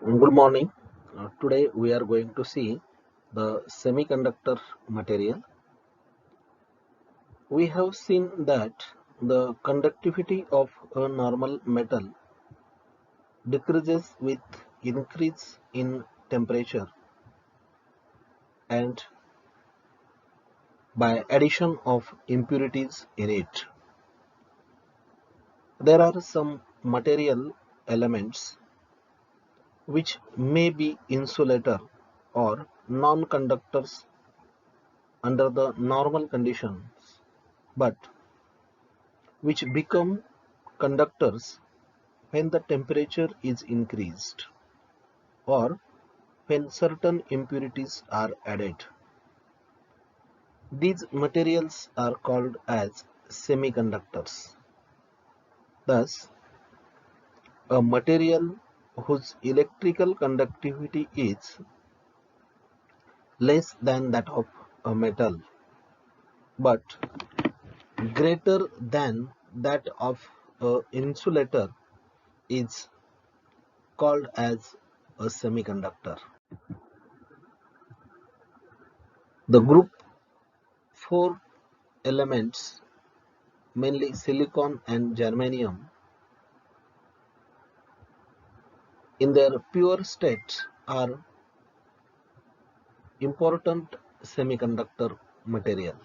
Good morning. Today we are going to see the semiconductor material. We have seen that the conductivity of a normal metal decreases with increase in temperature and by addition of impurities in it. There are some material elements which may be insulator or non-conductors under the normal conditions, but which become conductors when the temperature is increased or when certain impurities are added. These materials are called as semiconductors. Thus, a material whose electrical conductivity is less than that of a metal but greater than that of an insulator is called as a semiconductor. The group 4 elements, mainly silicon and germanium, in their pure state are important semiconductor material.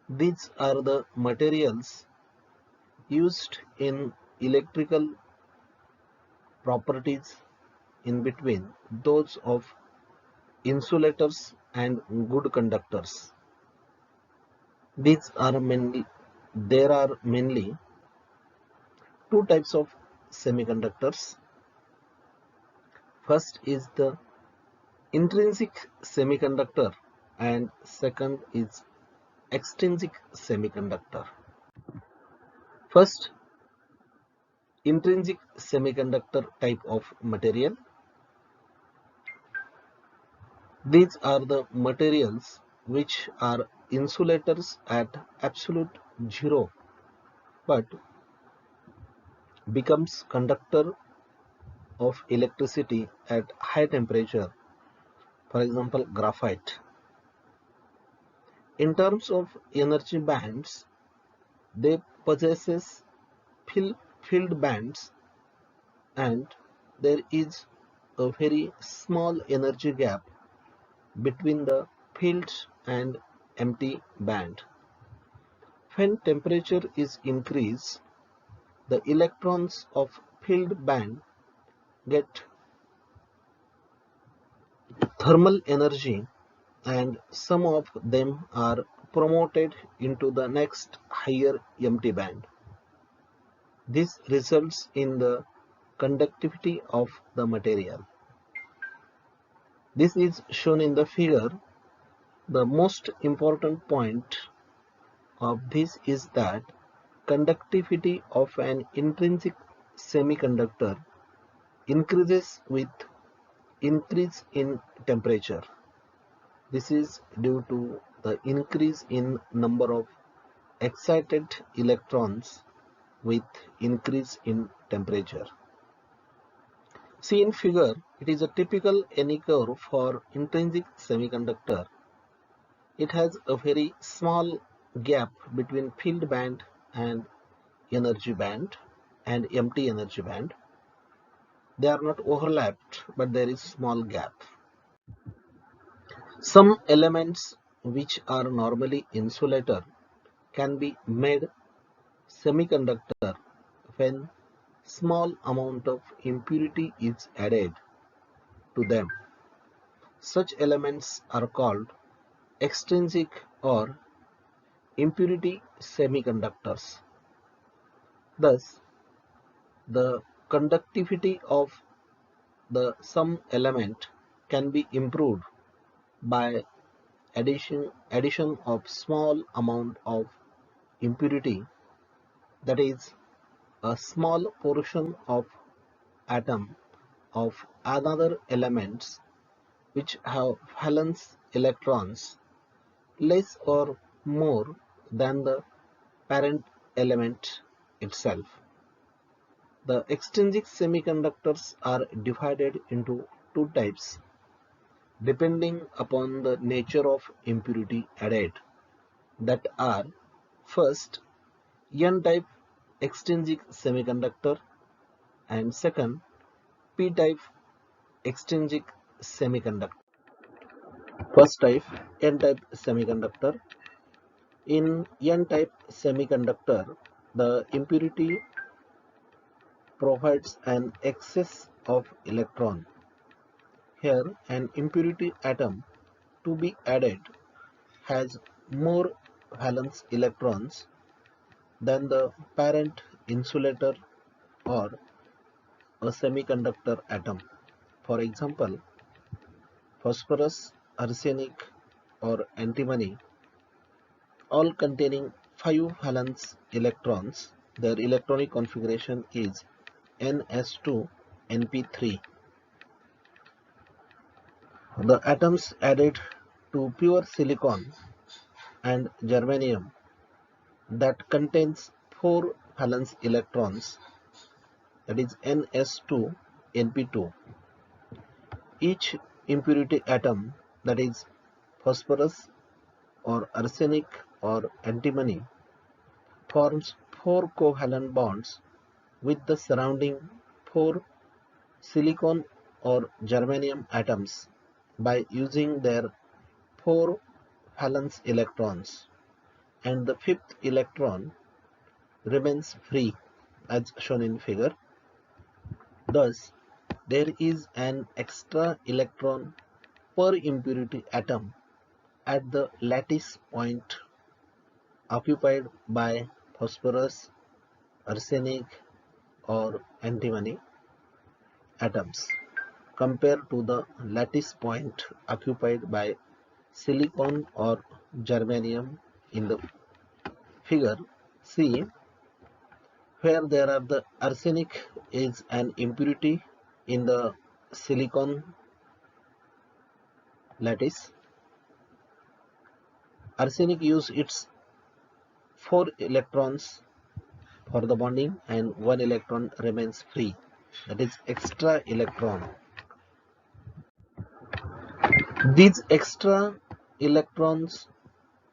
These are the materials used in electrical properties in between those of insulators and good conductors. There are mainly two types of semiconductors. First is the intrinsic semiconductor and second is extrinsic semiconductor. First, intrinsic semiconductor type of material. These are the materials which are insulators at absolute zero but becomes conductor of electricity at high temperature, for example graphite. In terms of energy bands, they possesses field bands and there is a very small energy gap between the filled and empty band. When temperature is increased, the electrons of filled band get thermal energy and some of them are promoted into the next higher empty band. This results in the conductivity of the material. This is shown in the figure. The most important point of this is that conductivity of an intrinsic semiconductor increases with increase in temperature. This is due to the increase in number of excited electrons with increase in temperature. See in figure, it is a typical N curve for intrinsic semiconductor. It has a very small gap between filled band and energy band and empty energy band. They are not overlapped, but there is small gap. Some elements which are normally insulator can be made semiconductor when small amount of impurity is added to them. Such elements are called extrinsic or impurity semiconductors. Thus, the conductivity of the some element can be improved by addition of small amount of impurity, that is a small portion of atom of another elements which have valence electrons less or more than the parent element itself. The extrinsic semiconductors are divided into two types depending upon the nature of impurity added, that are first N-type extrinsic semiconductor and second P-type extrinsic semiconductor. First type N-type semiconductor. In N-type semiconductor, the impurity provides an excess of electron. Here, an impurity atom to be added has more valence electrons than the parent insulator or a semiconductor atom. For example, phosphorus, arsenic, or antimony, all containing 5 valence electrons. Their electronic configuration is Ns2Np3. The atoms added to pure silicon and germanium that contains 4 valence electrons, that is Ns2Np2. Each impurity atom, that is phosphorus or arsenic or antimony, forms 4 covalent bonds with the surrounding 4 silicon or germanium atoms by using their 4 valence electrons, and the fifth electron remains free as shown in figure. Thus, there is an extra electron per impurity atom at the lattice point occupied by phosphorus, arsenic, or antimony atoms compared to the lattice point occupied by silicon or germanium in the figure. See, where there are the arsenic is an impurity in the silicon lattice. Arsenic use its 4 electrons for the bonding and 1 electron remains free, that is extra electron. These extra electrons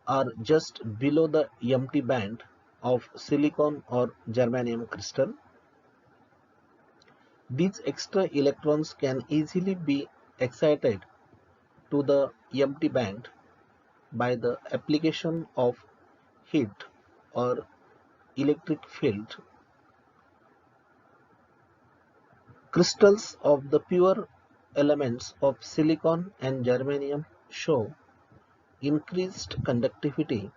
are just below the empty band of silicon or germanium crystal. These extra electrons can easily be excited to the empty band by the application of heat or electric field. Crystals of the pure elements of silicon and germanium show increased conductivity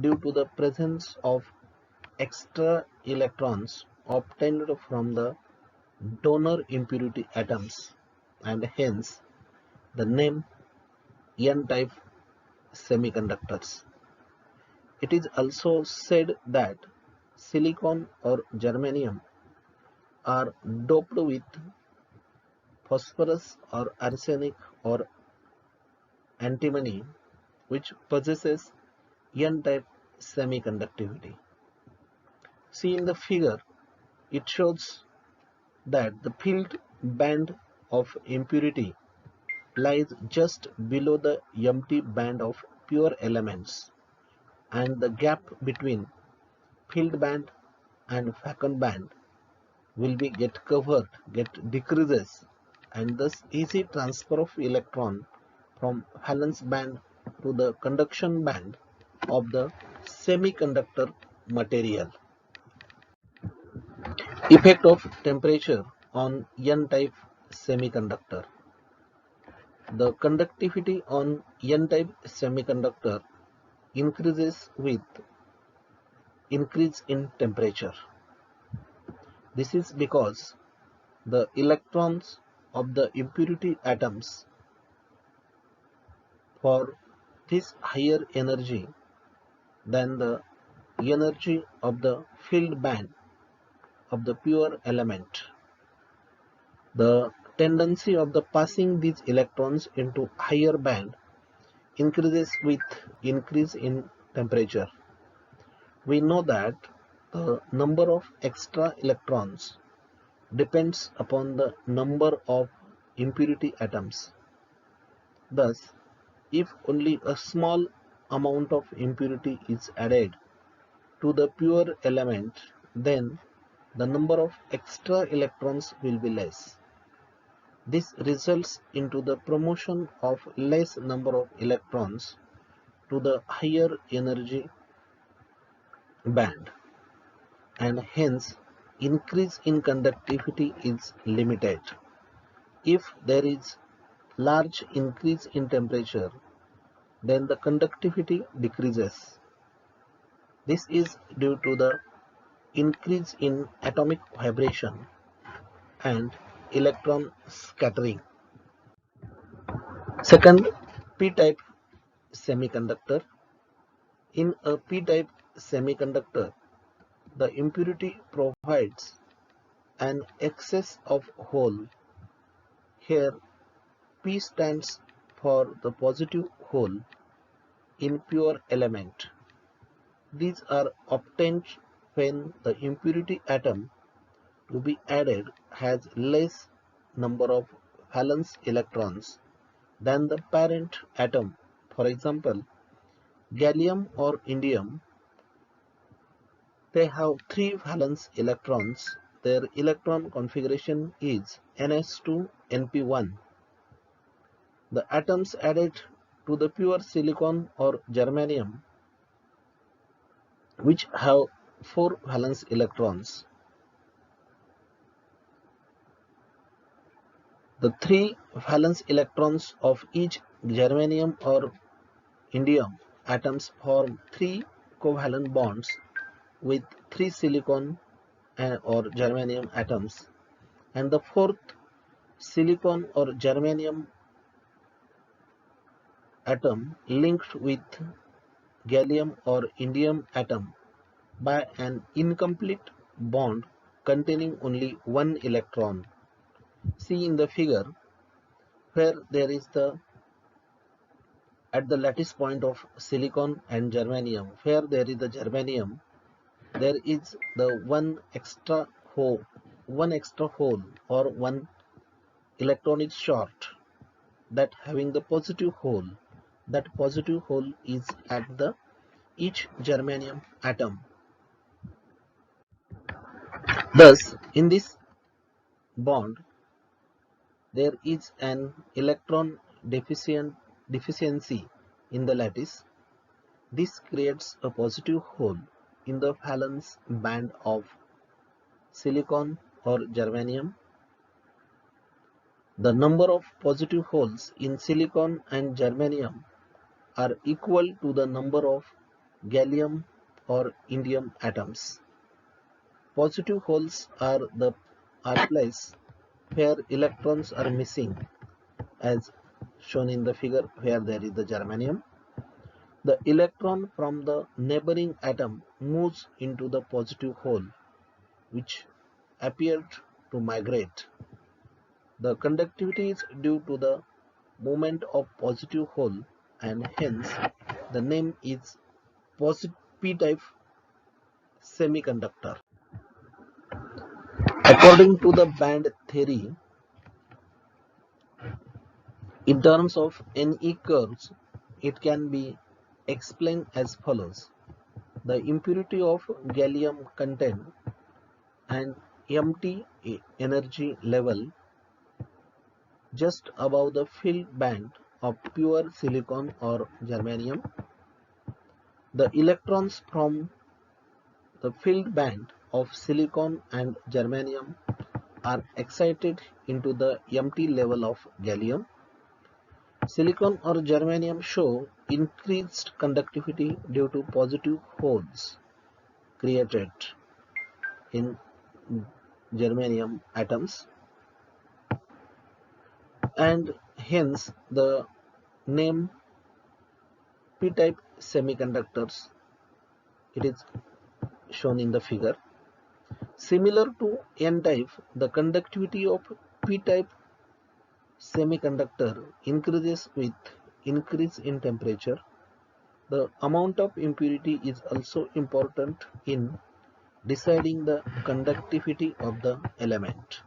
due to the presence of extra electrons obtained from the donor impurity atoms, and hence the name N-type semiconductors. It is also said that silicon or germanium are doped with phosphorus or arsenic or antimony, which possesses N-type semiconductivity. See in the figure, it shows that the filled band of impurity lies just below the empty band of pure elements, and the gap between filled band and vacant band will be get decreases, and thus easy transfer of electron from valence band to the conduction band of the semiconductor material. Effect of temperature on N-type semiconductor. The conductivity on N-type semiconductor increases with increase in temperature. This is because the electrons of the impurity atoms for this higher energy than the energy of the filled band of the pure element. The tendency of the passing these electrons into higher band increases with increase in temperature. We know that the number of extra electrons depends upon the number of impurity atoms. Thus, if only a small amount of impurity is added to the pure element, then the number of extra electrons will be less. This results into the promotion of less number of electrons to the higher energy band, and hence increase in conductivity is limited. If there is large increase in temperature, then the conductivity decreases. This is due to the increase in atomic vibration and electron scattering. Second, p-type semiconductor. In a p-type semiconductor, the impurity provides an excess of hole. Here P stands for the positive hole in pure element. These are obtained when the impurity atom to be added has less number of valence electrons than the parent atom. For example, gallium or indium, they have 3 valence electrons. Their electron configuration is ns2 np1. The atoms added to the pure silicon or germanium, which have 4 valence electrons. The 3 valence electrons of each germanium or indium atoms form 3 covalent bonds with 3 silicon or germanium atoms, and the 4th silicon or germanium atom linked with gallium or indium atom by an incomplete bond containing only 1 electron. See in the figure where there is the at the lattice point of silicon and germanium, where there is the germanium, there is the one extra hole or one electron is short, that having the positive hole. That positive hole is at the each germanium atom. Thus, in this bond, there is an electron deficiency in the lattice. This creates a positive hole in the valence band of silicon or germanium. The number of positive holes in silicon and germanium are equal to the number of gallium or indium atoms. Positive holes are placed where electrons are missing, as shown in the figure where there is the germanium. The electron from the neighboring atom moves into the positive hole, which appeared to migrate. The conductivity is due to the movement of positive hole, and hence the name is p-type semiconductor. According to the band theory, in terms of Ne curves, it can be explained as follows. The impurity of gallium content and empty energy level just above the filled band of pure silicon or germanium. The electrons from the filled band of silicon and germanium are excited into the empty level of gallium. Silicon or germanium show increased conductivity due to positive holes created in germanium atoms, and hence the name p-type semiconductors, it is shown in the figure. Similar to n-type, the conductivity of p-type semiconductor increases with increase in temperature. The amount of impurity is also important in deciding the conductivity of the element.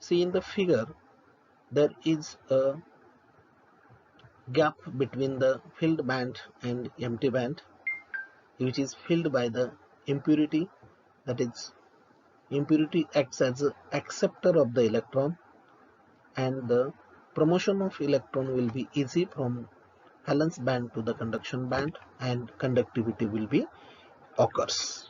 See, in the figure there is a gap between the filled band and empty band, which is filled by the impurity. That is, impurity acts as an acceptor of the electron, and the promotion of electron will be easy from valence band to the conduction band, and conductivity will be occurs.